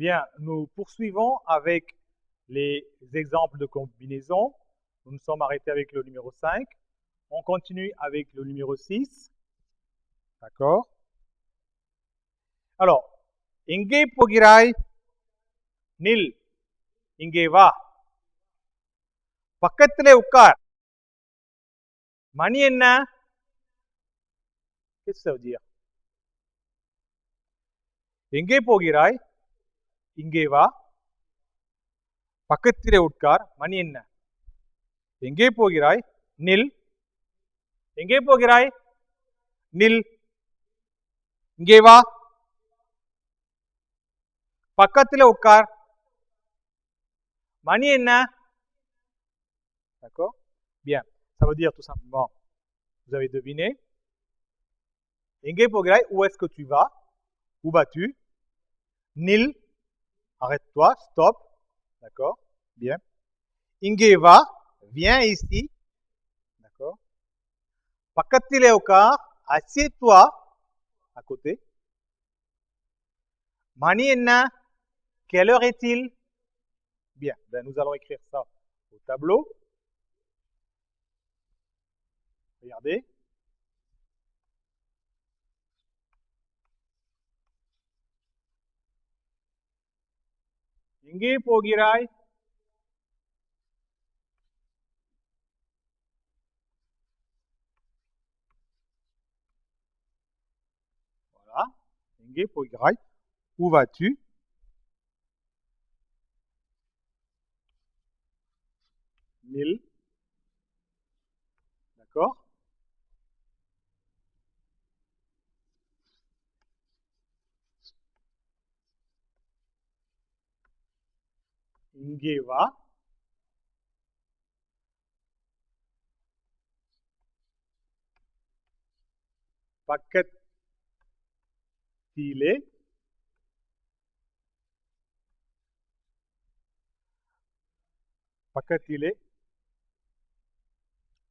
Bien, nous poursuivons avec les exemples de combinaison. Nous nous sommes arrêtés avec le numéro 5. On continue avec le numéro 6. D'accord? Alors, எங்கே போகிறாய்? நில். இங்கே வா. பக்கத்திலே உட்கார். மணி என்ன? Qu'est-ce que ça veut dire? எங்கே போகிறாய்? இங்கே வா. பக்கத்திலே உட்கார். மணி என்ன? எங்கே போகிறாய்? நில். எங்கே போகிறாய்? நில். இங்கே வா. பக்கத்திலே உட்கார். மணி என்ன? D'accord? Bien. Ça veut dire tout simplement, vous avez deviné. Enge pogirai, où est-ce que tu vas? Où vas-tu? Nil, arrête-toi, stop. D'accord? Bien. Inge va, viens ici. D'accord? Pakatile ukar, assieds-toi à côté. Mani enna, quelle heure est-il? Bien. Ben, nous allons écrire ça au tableau. Regardez. எங்கே போகிறாய்? Voilà. எங்கே போகிறாய்? Où vas-tu? Nil. D'accord? இங்கே வா. பக்கத்திலே பக்கத்திலே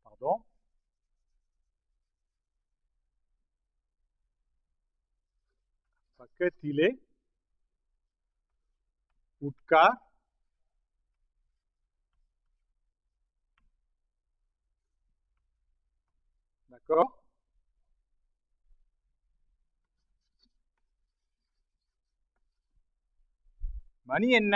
pardon பக்கத்திலே உட்கார். D'accord? மணி என்ன?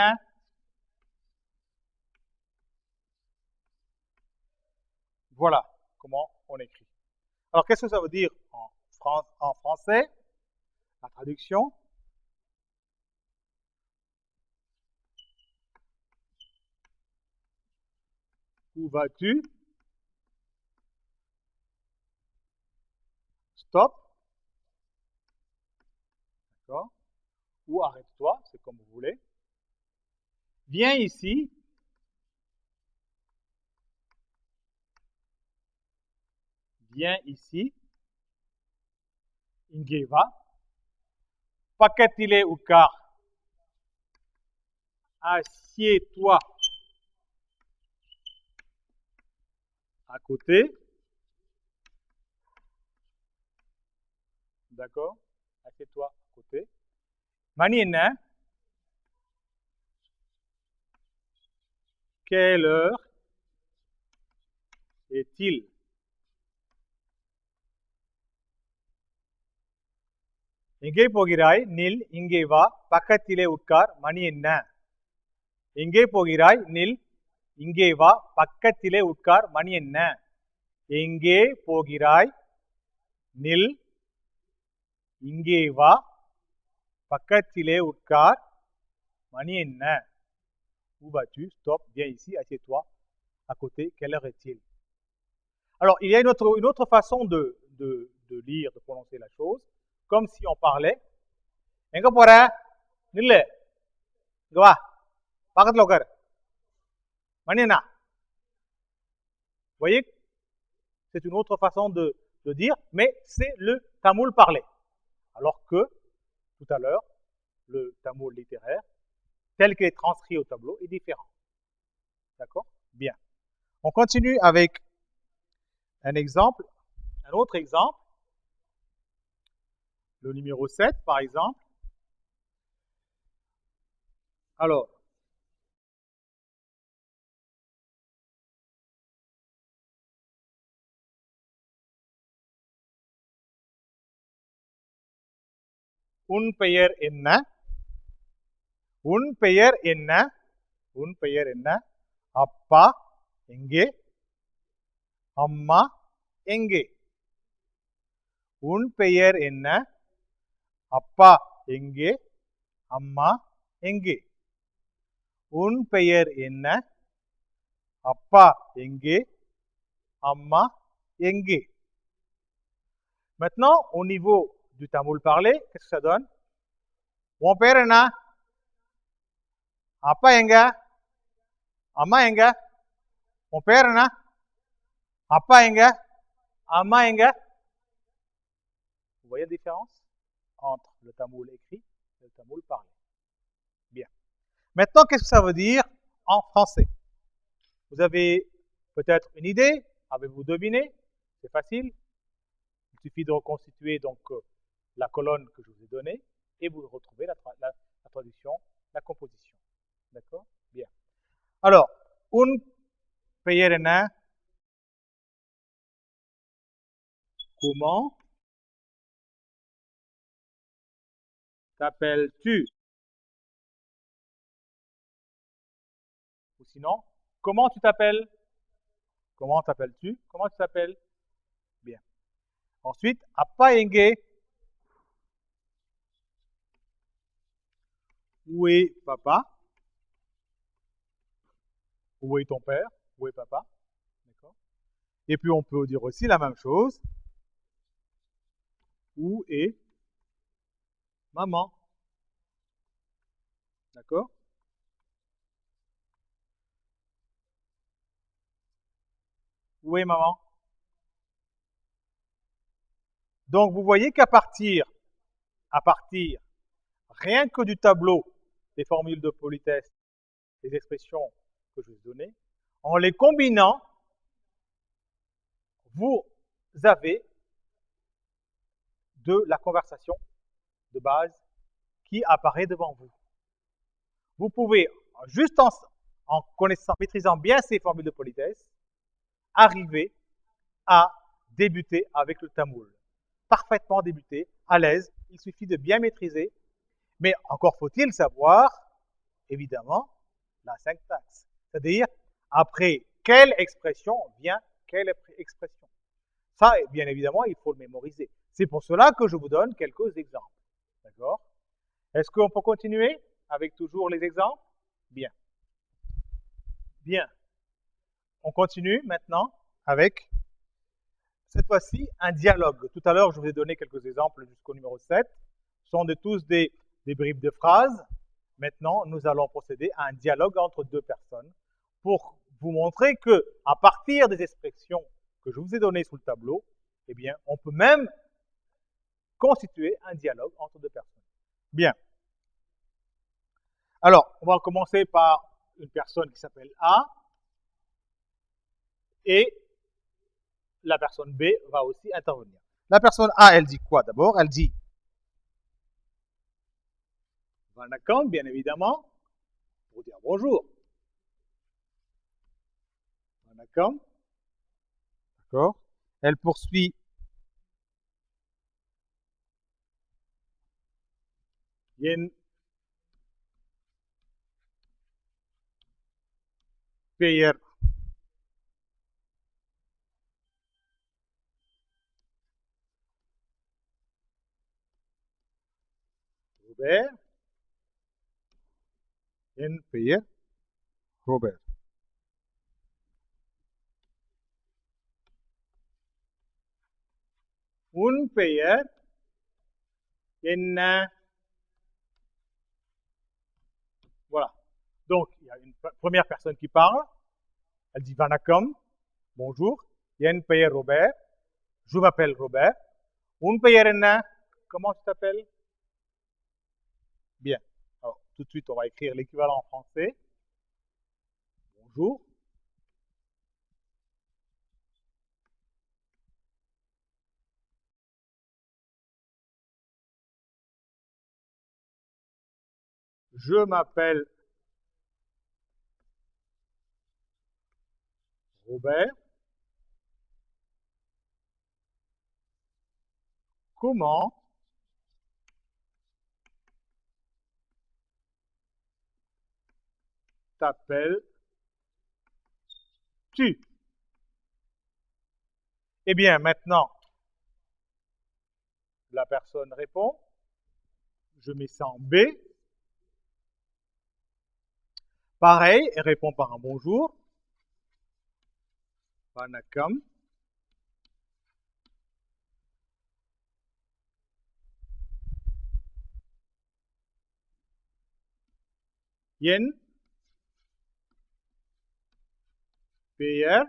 Voilà comment on écrit. Alors, qu'est-ce que ça veut dire en français? La traduction. Où vas-tu? Stop. D'accord? Ou arrête-toi, c'est comme vous voulez. Viens ici. Viens ici. இங்கே வா. பக்கத்திலே உட்கார். Assieds-toi à côté. D'accord? Assieds-toi à côté. மணி என்ன? Quelle heure est-il? எங்கே போகிறாய்? நில். இங்கே வா. பக்கத்திலே உட்கார். மணி என்ன? எங்கே போகிறாய்? நில். இங்கே வா. பக்கத்திலே உட்கார். மணி என்ன? எங்கே போகிறாய்? நில். இங்கே வா. பக்கத்திலே உட்கார். மணி என்ன? Où vas-tu? Stop. Viens ici. Assieds-toi à côté. Quelle heure est-il? Alors, il y a une autre façon de lire, de prononcer la chose, comme si on parlait. எங்க போற? நில்லு. இங்க வா. பக்கத்துல உட்காரு. மணி என்ன? Vous voyez? C'est une autre façon de dire, mais c'est le tamoul parlé. Alors que, tout à l'heure, le tamoul littéraire, tel qu'il est transcrit au tableau, est différent. D'accord? Bien. On continue avec un exemple, un autre exemple. Le numéro 7, par exemple. Alors, உன் பெயர் என்ன? உன் பெயர் என்ன? உன் பெயர் என்ன? அப்பா எங்கே? அம்மா எங்கே? உன் பெயர் என்ன? அப்பா எங்கே? அம்மா எங்கே? உன் பெயர் என்ன? அப்பா எங்கே? அம்மா எங்கே? Maintenant, au niveau du tamoul parlé, qu'est-ce que ça donne? உன் பேர் என்ன? அப்பா எங்க? அம்மா எங்க? உன் பேர் என்ன? அப்பா எங்க? அம்மா எங்க? Vous voyez la différence entre le tamoul écrit et le tamoul parlé? Bien. Maintenant, qu'est-ce que ça veut dire en français? Vous avez peut-être une idée? Avez-vous deviné? C'est facile. Il suffit de reconstituer donc la colonne que je vous ai donnée et vous retrouvez la traduction, la composition. D'accord? Bien. Alors, un பெயர் என்ன? Comment t'appelles-tu? Ou sinon, comment tu t'appelles? Comment t'appelles-tu? Comment tu t'appelles? Bien. Ensuite, appa enge. Où est papa? Où est ton père? Où est papa? D'accord. Et puis on peut dire aussi la même chose. Où est maman? D'accord? Où est maman? Donc vous voyez qu'à partir, rien que du tableau des formules de politesse, des expressions que je vous ai données, en les combinant, vous avez de la conversation de base qui apparaît devant vous. Vous pouvez, juste en connaissant, maîtrisant bien ces formules de politesse, arriver à débuter avec le tamoul. Parfaitement débuter, à l'aise, il suffit de bien maîtriser, mais encore faut-il savoir, évidemment, la syntaxe. C'est-à-dire, après quelle expression vient quelle expression. Ça, bien évidemment, il faut le mémoriser. C'est pour cela que je vous donne quelques exemples. D'accord? Est-ce qu'on peut continuer avec toujours les exemples? Bien. Bien. On continue maintenant avec, cette fois-ci, un dialogue. Tout à l'heure, je vous ai donné quelques exemples jusqu'au numéro 7. Ce sont tous des bribes de phrases. Maintenant, nous allons procéder à un dialogue entre deux personnes pour vous montrer que, à partir des expressions que je vous ai données sous le tableau, eh bien, on peut même constituer un dialogue entre deux personnes. Bien. Alors, on va commencer par une personne qui s'appelle A, et la personne B va aussi intervenir. La personne A, elle dit quoi d'abord? Elle dit Vanakkam, bien évidemment, pour dire bonjour. Vanakkam. D'accord? Elle poursuit Yen Peyer Robert. Yen Peyer Robert. Un Peyer Enna. Voilà. Donc, il y a une première personne qui parle. Elle dit Vanakkam, bonjour. Yen Peyer Robert. Je m'appelle Robert. Un Peyer Enna. Comment tu t'appelles? Bien. Alors, tout de suite, on va écrire l'équivalent en français. Bonjour. Je m'appelle Robert, comment t'appelles-tu? Eh bien, maintenant, la personne répond. Je mets ça en B. Pareil, elle répond par un bonjour. Vanakkam. Yen. PR.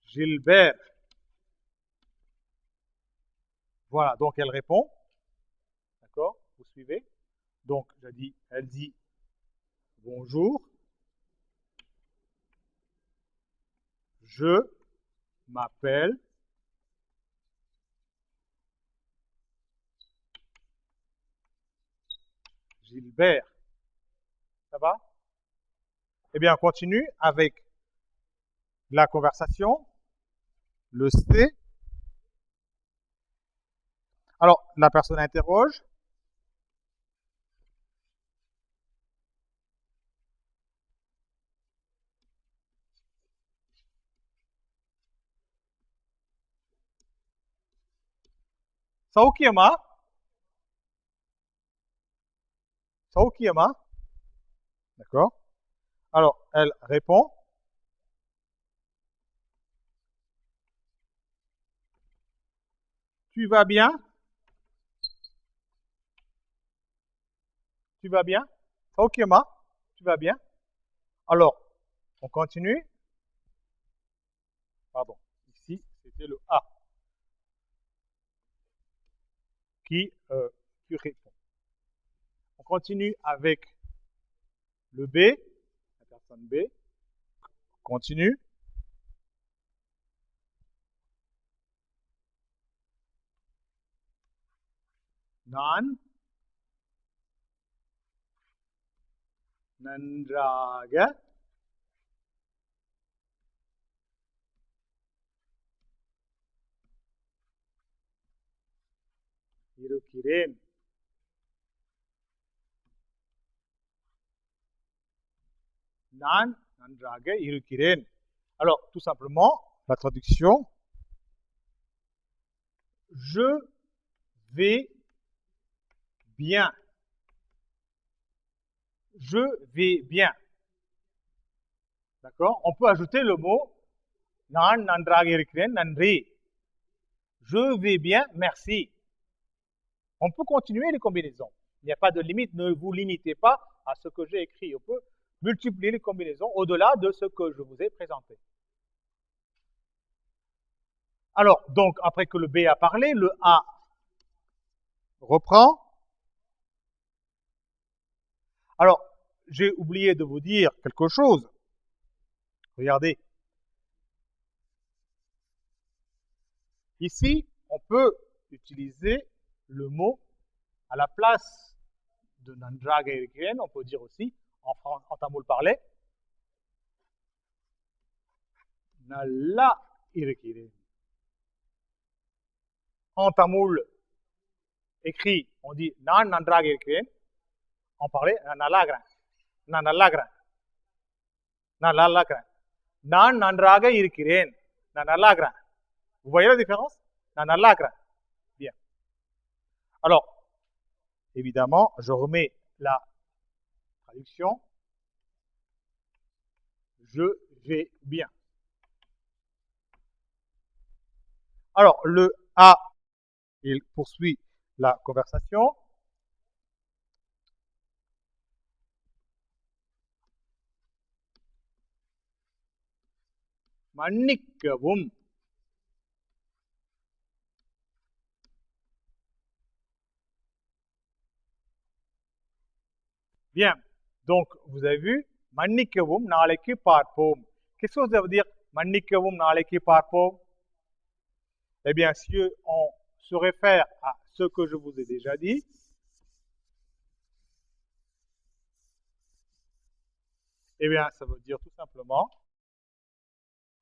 Gilbert. Voilà, donc elle répond. D'accord? Vous suivez? Donc, elle dit bonjour. Je m'appelle Gilbert. Ça va? Eh bien, on continue avec la conversation, le C. Alors, la personne interroge. Saukiyama? Saukiyama? D'accord? Alors, elle répond. Tu vas bien? Tu vas bien? Saukiyama? Tu vas bien? Alors, on continue. Pardon, ici, c'était le A qui répond. On continue avec le B, la personne B. Continue. Nan. Nandraga. Irukkiren. Nan nandraga irukkiren. Alors, tout simplement, la traduction. Je vais bien. Je vais bien. D'accord? On peut ajouter le mot Nan nandraga irukkiren, nandri. Je vais bien, merci. On peut continuer les combinaisons. Il n'y a pas de limite. Ne vous limitez pas à ce que j'ai écrit. On peut multiplier les combinaisons au-delà de ce que je vous ai présenté. Alors, donc, après que le B a parlé, le A reprend. Alors, j'ai oublié de vous dire quelque chose. Regardez. Ici, on peut utiliser le mot à la place de nandraga irukkiren. On peut dire aussi, en tamoul parlé, nalla irukkiren. En tamoul écrit, on dit nan nandraga irukkiren. En parlé, nallagran. Nan nallagran. Nan nallagran. Nan nandraga irukkiren. Nan nallagran. Vous voyez la différence? Nan nallagran. Bien. Alors, évidemment, je remets la traduction. Je vais bien. Alors, le A, il poursuit la conversation. Mannikkavum. Bien. Donc, vous avez vu, Mannikkavum, naalaikku paarpom. Qu'est-ce que ça veut dire Mannikkavum, naalaikku paarpom? Eh bien, si on se réfère à ce que je vous ai déjà dit, Eh bien, ça veut dire tout simplement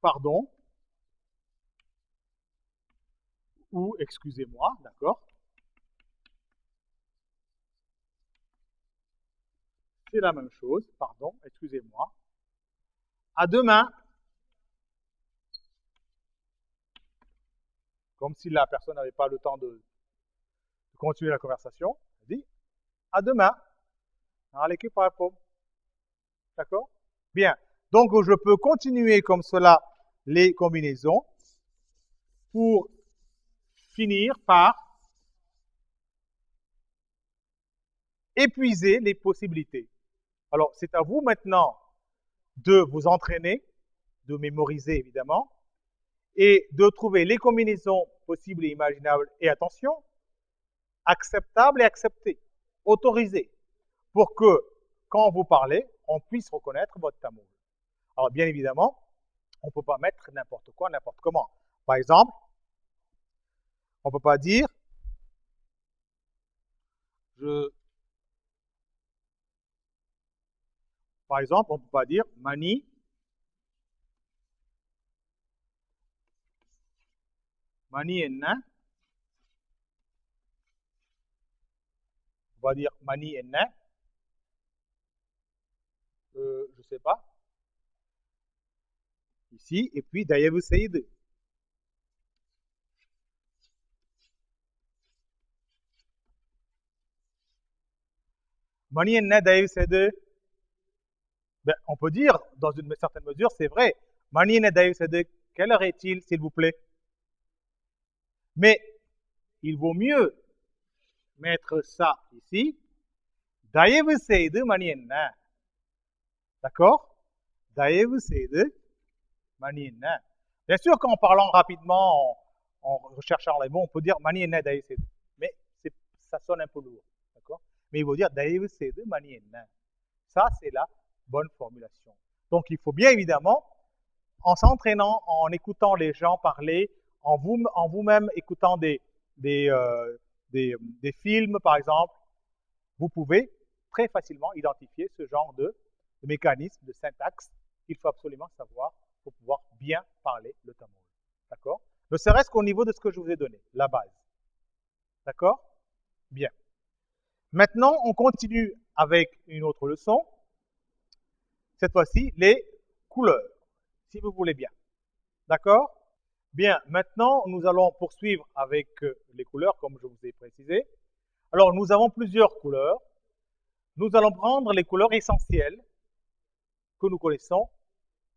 pardon ou excusez-moi, d'accord? C'est la même chose, pardon, excusez-moi. À demain, comme si la personne n'avait pas le temps de continuer la conversation. Elle dit à demain. À l'équipe par rapport. D'accord? Bien. Donc, je peux continuer comme cela les combinaisons pour finir par épuiser les possibilités. Alors, c'est à vous maintenant de vous entraîner, de mémoriser évidemment, et de trouver les combinaisons possibles et imaginables, et attention, acceptables et acceptées, autorisées, pour que quand vous parlez, on puisse reconnaître votre tamoul. Alors, bien évidemment, on ne peut pas mettre n'importe quoi, n'importe comment. Par exemple, on ne peut pas dire par exemple, on ne peut pas dire mani, mani enna. On va dire mani enna. Je ne sais pas. Ici, et puis dayevu seydi. Mani enna dayevu seydi. Ben, on peut dire, dans une certaine mesure, c'est vrai. Mani enna dayevu seydi. Quelle heure est-il, s'il vous plaît? Mais il vaut mieux mettre ça ici. Dayevu seydi mani enna. D'accord? Dayevu seydi mani enna. Bien sûr qu'en parlant rapidement, en recherchant les mots, on peut dire mani enna dayevu seydi. Mais ça sonne un peu lourd. D'accord? Mais il faut dire dayevu seydi mani enna. Ça, c'est la bonne formulation. Donc, il faut bien évidemment, en s'entraînant, en écoutant les gens parler, en vous-même écoutant des films, par exemple, vous pouvez très facilement identifier ce genre de mécanisme, de syntaxe qu'il faut absolument savoir pour pouvoir bien parler le tamoul. D'accord? Ne serait-ce qu'au niveau de ce que je vous ai donné, la base. D'accord? Bien. Maintenant, on continue avec une autre leçon. Cette fois-ci, les couleurs, si vous voulez bien. D'accord? Bien, maintenant, nous allons poursuivre avec les couleurs, comme je vous ai précisé. Alors, nous avons plusieurs couleurs. Nous allons prendre les couleurs essentielles que nous connaissons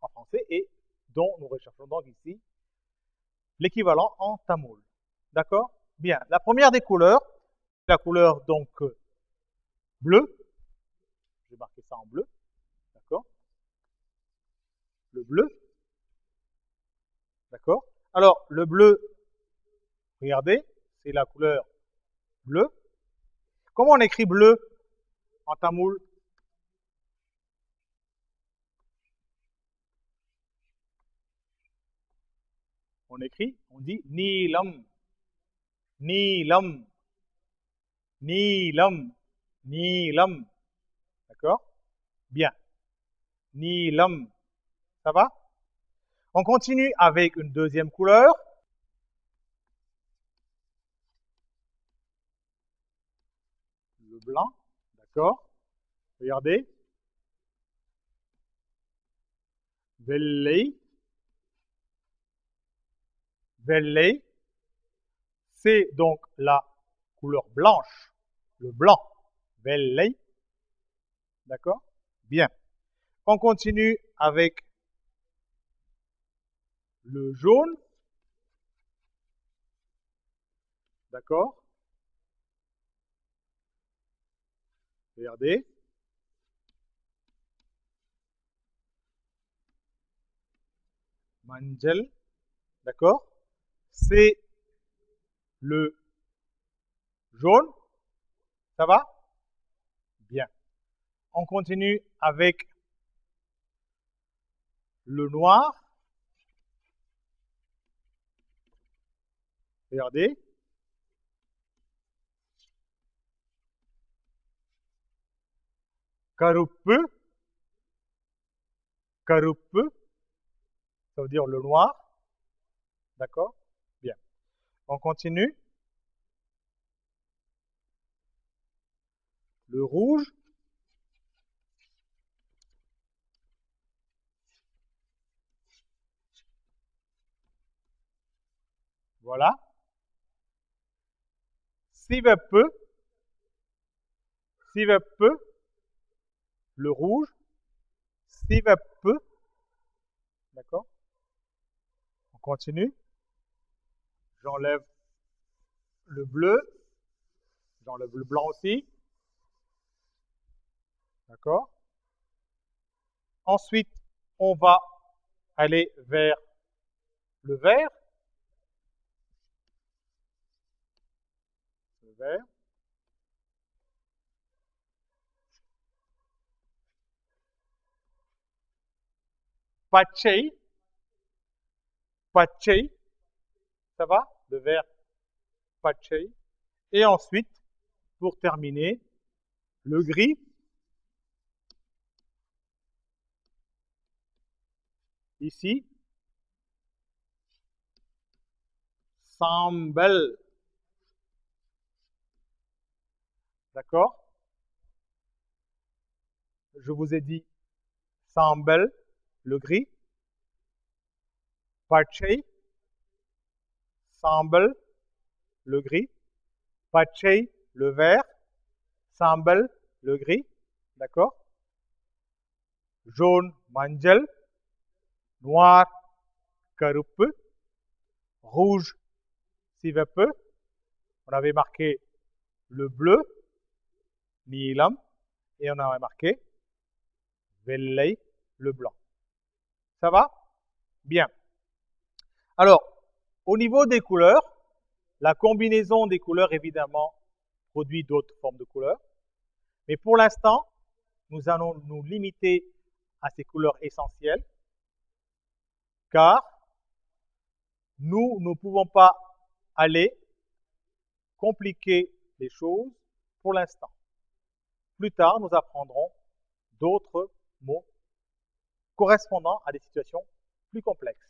en français et dont nous recherchons donc ici l'équivalent en tamoul. D'accord? Bien, la première des couleurs, la couleur donc bleue. Je vais marquer ça en bleu. D'accord? Le bleu. D'accord? Alors, le bleu, regardez, c'est la couleur bleue. Comment on écrit bleu en tamoul? On écrit, on dit nilam, nilam, nilam, nilam. D'accord? Bien. Nilam. Ça va? On continue avec une deuxième couleur. Le blanc. D'accord? Regardez. Vellei. Vellei. C'est donc la couleur blanche. Le blanc. Vellei. D'accord? Bien. On continue avec le jaune. D'accord? Regardez. Manjel. D'accord? C'est le jaune. Ça va? Bien. On continue avec le noir. Regardez. Karupu. Karuppu, ça veut dire le noir. D'accord? Bien. On continue. Le rouge. Voilà. Sivappu. Sivappu. Le rouge. Sivappu. D'accord? On continue. J'enlève le bleu. J'enlève le blanc aussi. D'accord? Ensuite, on va aller vers le vert. Le vert. Pachei. Pachei. Ça va? Le vert. Pachei. Et ensuite, pour terminer, le gris. Ici. Sambal. D'accord? Je vous ai dit sambal, le gris. Pachei. Sambal, le gris. Pachei, le vert. Sambal, le gris. D'accord? Jaune, manjal. Noir, karuppu. Rouge, sivappu. On avait marqué le bleu, nilam. Et on avait marqué vellai, le blanc. Ça va? Bien. Alors, au niveau des couleurs, la combinaison des couleurs, évidemment, produit d'autres formes de couleurs. Mais pour l'instant, nous allons nous limiter à ces couleurs essentielles, car nous ne pouvons pas aller compliquer les choses pour l'instant. Plus tard, nous apprendrons d'autres mots correspondant à des situations plus complexes.